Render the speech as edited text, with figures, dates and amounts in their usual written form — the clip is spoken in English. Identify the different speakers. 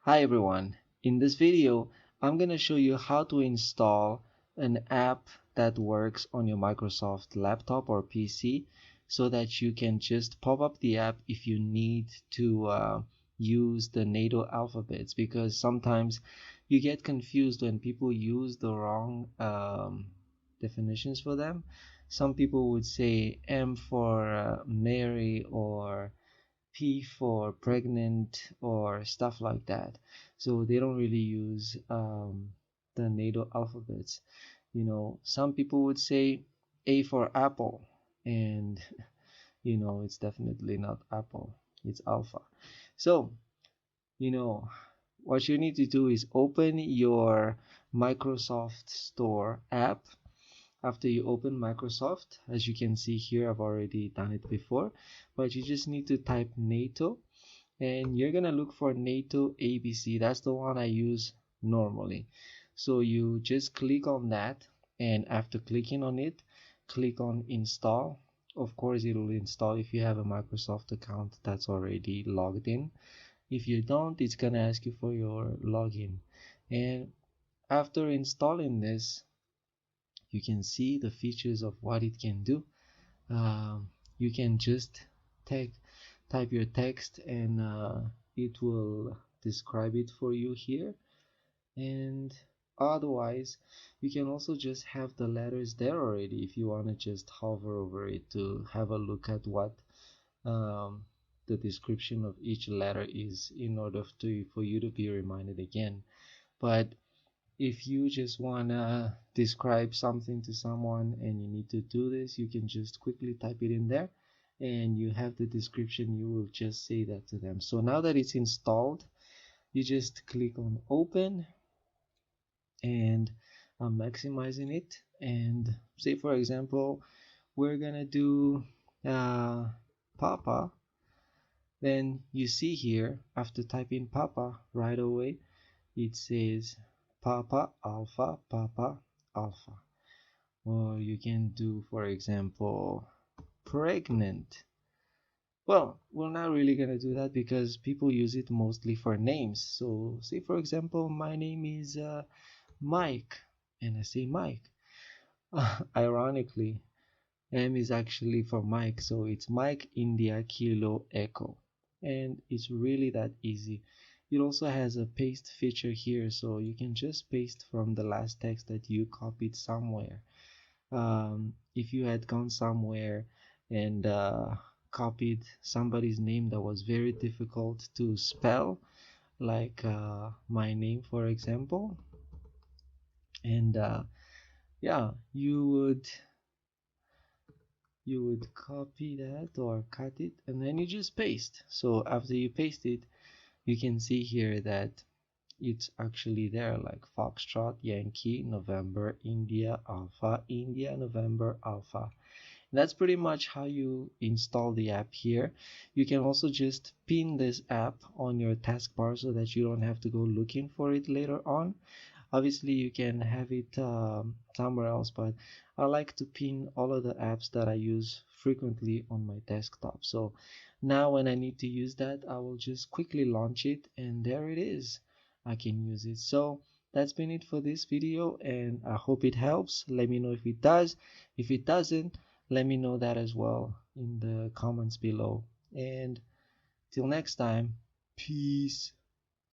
Speaker 1: Hi everyone. In this video, I'm going to show you how to install an app that works on your Microsoft laptop or PC so that you can just pop up the app if you need to use the NATO alphabets, because sometimes you get confused when people use the wrong definitions for them. Some people would say M for Mary, or P for pregnant, or stuff like that. So they don't really use the NATO alphabets. Some people would say A for apple, and it's definitely not apple, it's alpha. So, you know, what you need to do is open your Microsoft Store app. After you open Microsoft, as you can see here, I've already done it before, but you just need to type NATO, and you're gonna look for NATO ABC. That's the one I use normally. So you just click on that, and after clicking on it, click on install. Of course, it will install if you have a Microsoft account that's already logged in. If you don't, it's gonna ask you for your login. And after installing this, you can see the features of what it can do. You can just type your text, and it will describe it for you here. And otherwise, you can also just have the letters there already if you want to just hover over it to have a look at what um, the description of each letter is, in order for you to be reminded again. But if you just want to describe something to someone and you need to do this, you can just quickly type it in there, and you have the description. You will just say that to them. So now that it's installed, you just click on open, and I'm maximizing it. And say, for example, we're gonna do uh, Papa. Then you see here, after typing Papa, right away it says Papa Alpha, Papa Alpha. Or you can do, for example, pregnant. Well, we're not really gonna do that because people use it mostly for names. So say, for example, my name is Mike, and I say Mike. Ironically, M is actually for Mike, so it's Mike India Kilo Echo. And it's really that easy. It also has a paste feature here, so you can just paste from the last text that you copied somewhere. If you had gone somewhere and copied somebody's name that was very difficult to spell, like my name, for example, and yeah, you would copy that or cut it, and then you just paste. So after you paste it, you can see here that it's actually there, like Foxtrot Yankee November India Alpha India November Alpha. That's pretty much how you install the app here. You can also just pin this app on your taskbar so that you don't have to go looking for it later on. Obviously, you can have it somewhere else, but I like to pin all of the apps that I use frequently on my desktop. So now when I need to use that, I will just quickly launch it, and there it is. I can use it. So that's been it for this video, and I hope it helps. Let me know if it does. If it doesn't, let me know that as well in the comments below. And till next time, peace.